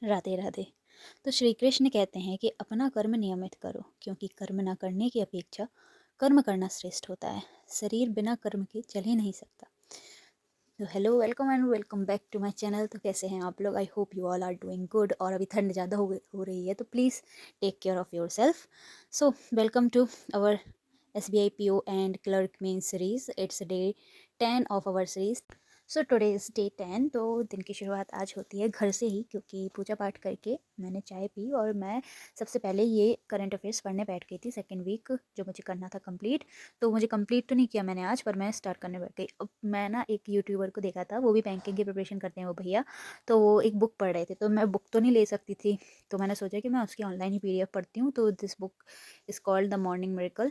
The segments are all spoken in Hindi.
राधे राधे। तो श्री कृष्ण कहते हैं कि अपना कर्म नियमित करो, क्योंकि कर्म न करने की अपेक्षा कर्म करना श्रेष्ठ होता है। शरीर बिना कर्म के चल ही नहीं सकता। तो hello, welcome and welcome back to my channel. तो कैसे हैं आप लोग? I hope you all are doing good. और अभी ठंड ज़्यादा हो रही है, तो please take care of your self. So welcome to our SBI PO and clerk main series. It's day 10 of our series. So today is day 10। तो दिन की शुरुआत आज होती है घर से ही, क्योंकि पूजा पाठ करके मैंने चाय पी और मैं सबसे पहले ये करंट अफेयर्स पढ़ने बैठ गई थी। सेकेंड वीक जो मुझे करना था कंप्लीट, तो मुझे कंप्लीट तो नहीं किया मैंने आज, पर मैं स्टार्ट करने बैठ गई। अब मैं ना एक यूट्यूबर को देखा था, वो भी बैंकिंग की प्रिपरेशन करते हैं वो भैया। तो वो एक बुक पढ़ रहे थे, तो मैं बुक तो नहीं ले सकती थी, तो मैंने सोचा कि मैं उसकी ऑनलाइन ही PDF पढ़ती हूँ। तो this book is called the morning miracle,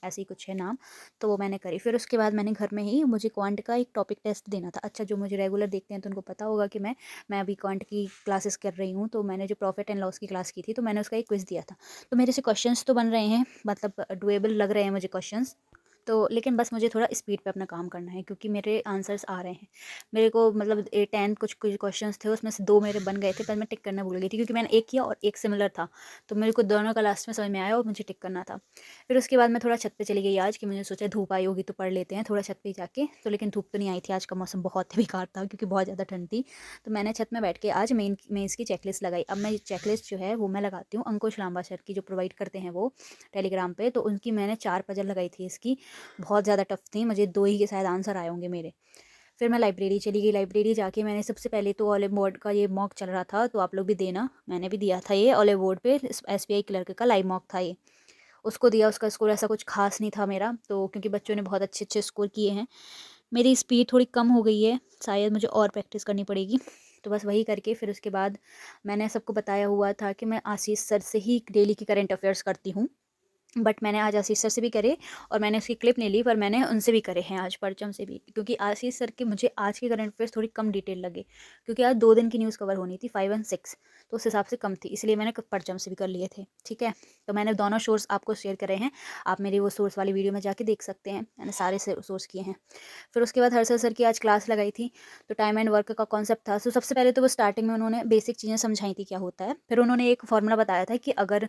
ऐसे ही कुछ है नाम। तो वो मैंने करी। फिर उसके बाद मैंने घर में ही, मुझे क्वांट का एक टॉपिक टेस्ट देना था। अच्छा, जो मुझे रेगुलर देखते हैं तो उनको पता होगा कि मैं अभी क्वांट की क्लासेस कर रही हूँ। तो मैंने जो प्रॉफिट एंड लॉस की क्लास की थी, तो मैंने उसका एक क्विज़ दिया था। तो मेरे से क्वेश्चंस तो बन रहे हैं, मतलब डुएबल लग रहे हैं मुझे क्वेश्चंस। तो लेकिन बस मुझे थोड़ा स्पीड पे अपना काम करना है, क्योंकि मेरे आंसर्स आ रहे हैं। मेरे को मतलब 10 कुछ कुछ क्वेश्चंस थे, उसमें से 2 मेरे बन गए थे, पर मैं टिक करना भूल गई थी, क्योंकि मैंने एक किया और एक सिमिलर था। तो मेरे को दोनों का लास्ट में समझ में आया और मुझे टिक करना था। फिर उसके बाद मैं थोड़ा छत पे चली गई आज, कि मुझे सोचा धूप आई होगी तो पढ़ लेते हैं थोड़ा छत पे जाके। तो लेकिन धूप तो नहीं आई थी, आज का मौसम बहुत ही बेकार था, क्योंकि बहुत ज़्यादा ठंड थी। तो मैंने छत में बैठ के आज मेंस की चेकलिस्ट लगाई। अब मैं चेकलिस्ट जो है वो मैं लगाती हूँ अंकुश लांबा सर की, जो प्रोवाइड करते हैं वो टेलीग्राम पे। तो उनकी मैंने 4 पजल लगाई थी इसकी, बहुत ज़्यादा टफ थी। मुझे 2 ही के शायद आंसर आए होंगे मेरे। फिर मैं लाइब्रेरी चली गई। लाइब्रेरी जाके मैंने सबसे पहले तो ऑलिव बोर्ड का ये मॉक चल रहा था, तो आप लोग भी देना, मैंने भी दिया था ये ऑलिव बोर्ड पे। SBI क्लर्क का लाइव मॉक था ये, उसको दिया। उसका स्कोर ऐसा कुछ खास नहीं था मेरा, तो क्योंकि बच्चों ने बहुत अच्छे अच्छे स्कोर किए हैं। मेरी स्पीड थोड़ी कम हो गई है, शायद मुझे और प्रैक्टिस करनी पड़ेगी। तो बस वही करके फिर उसके बाद मैंने सबको बताया हुआ था कि मैं आशीष सर से ही डेली की करंट अफेयर्स करती हूँ। बट मैंने आज आशीष सर से भी करे, और मैंने उसकी क्लिप नहीं ली, पर मैंने उनसे भी करे हैं आज, परचम से भी। क्योंकि आशीष सर के मुझे आज की करंट अफेयर्स थोड़ी कम डिटेल लगे, क्योंकि आज 2 दिन की न्यूज़ कवर होनी थी, 5 एंड 6, तो उस हिसाब से कम थी, इसलिए मैंने परचम से भी कर लिए थे। ठीक है, तो मैंने दोनों सोर्स आपको शेयर करे हैं। आप मेरी वो सोर्स वाली वीडियो में जाके देख सकते हैं, मैंने सारे सोर्स किए हैं। फिर उसके बाद हर्षल सर की आज क्लास लगाई थी। तो टाइम एंड वर्क का कॉन्सेप्ट था। सो सबसे पहले तो वो स्टार्टिंग में उन्होंने बेसिक चीज़ें समझाई थी क्या होता है। फिर उन्होंने एक फॉर्मूला बताया था कि अगर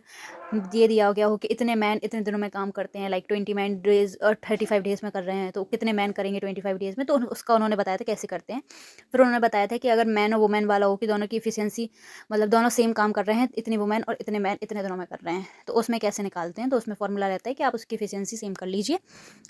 ये दिया गया हो कि इतने मैन इतने दिनों में काम करते हैं, लाइक 20 मैन डेज और 35 डेज में कर रहे हैं, तो कितने मैन करेंगे 25 डेज में, तो उसका उन्होंने बताया था कैसे करते हैं। फिर उन्होंने बताया था कि अगर मैन और वुमेन वाला हो, कि दोनों की इफिशियंसी, मतलब दोनों सेम काम कर रहे हैं, इतनी वुमेन और इतने मैन इतने दिनों में कर रहे हैं, तो उसमें कैसे निकालते हैं। तो उसमें फॉर्मूला रहता है कि आप उसकी इफिशियंसी सेम कर लीजिए,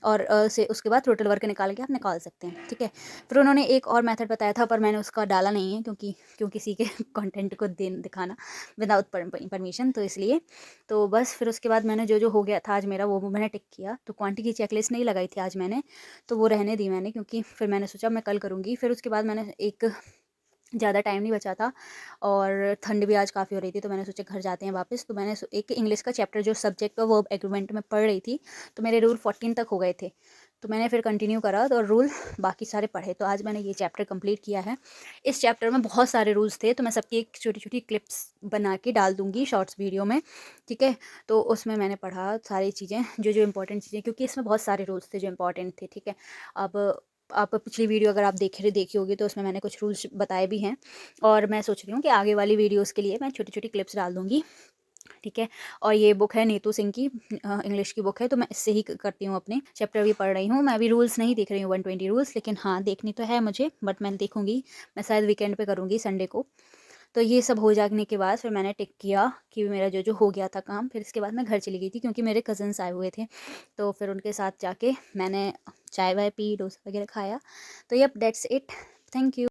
और से उसके बाद टोटल वर्क निकाल के आप निकाल सकते हैं। ठीक है, फिर उन्होंने एक और मेथड बताया था, पर मैंने उसका डाला नहीं है, क्योंकि क्यों किसी के कंटेंट को दिखाना विदाउट परमिशन, तो इसलिए। तो बस फिर उसके बाद मैंने जो जो हो गया था आज मेरा, वो मैंने टिक किया। तो क्वांटिटी की चेकलिस्ट नहीं लगाई थी आज मैंने, तो वो रहने दी मैंने, क्योंकि फिर मैंने सोचा मैं कल करूँगी। फिर उसके बाद मैंने एक, ज़्यादा टाइम नहीं बचा था और ठंड भी आज काफ़ी हो रही थी, तो मैंने सोचा घर जाते हैं वापस। तो मैंने एक इंग्लिश का चैप्टर जो सब्जेक्ट वर्ब एग्रीमेंट में पढ़ रही थी, तो मेरे रूल 14 तक हो गए थे। तो मैंने फिर कंटिन्यू करा और रूल बाकी सारे पढ़े। तो आज मैंने ये चैप्टर कंप्लीट किया है। इस चैप्टर में बहुत सारे रूल्स थे, तो मैं सबकी एक छोटी छोटी क्लिप्स बना के डाल दूँगी शॉर्ट्स वीडियो में। ठीक है, तो उसमें मैंने पढ़ा सारी चीज़ें, जो जो इंपॉर्टेंट चीज़ें, क्योंकि इसमें बहुत सारे रूल्स थे जो इंपॉर्टेंट थे। ठीक है, अब आप पिछली वीडियो अगर आप देखी होगी, तो उसमें मैंने कुछ रूल्स बताए भी हैं, और मैं सोच रही हूँ कि आगे वाली वीडियोस के लिए मैं छोटी छोटी क्लिप्स डाल दूँगी। ठीक है, और ये बुक है नीतू सिंह की, इंग्लिश की बुक है, तो मैं इससे ही करती हूँ, अपने चैप्टर भी पढ़ रही हूँ। मैं अभी रूल्स नहीं देख रही हूँ 120 रूल्स, लेकिन हाँ देखनी तो है मुझे, बट मैं देखूँगी। मैं शायद वीकेंड पे करूँगी, संडे को। तो ये सब हो जाने के बाद फिर मैंने टिक किया कि मेरा जो जो हो गया था काम। फिर इसके बाद मैं घर चली गई थी, क्योंकि मेरे कज़न्स आए हुए थे, तो फिर उनके साथ जाके मैंने चाय वाय पी, डोसा वगैरह खाया। तो yup, that's it. Thank you.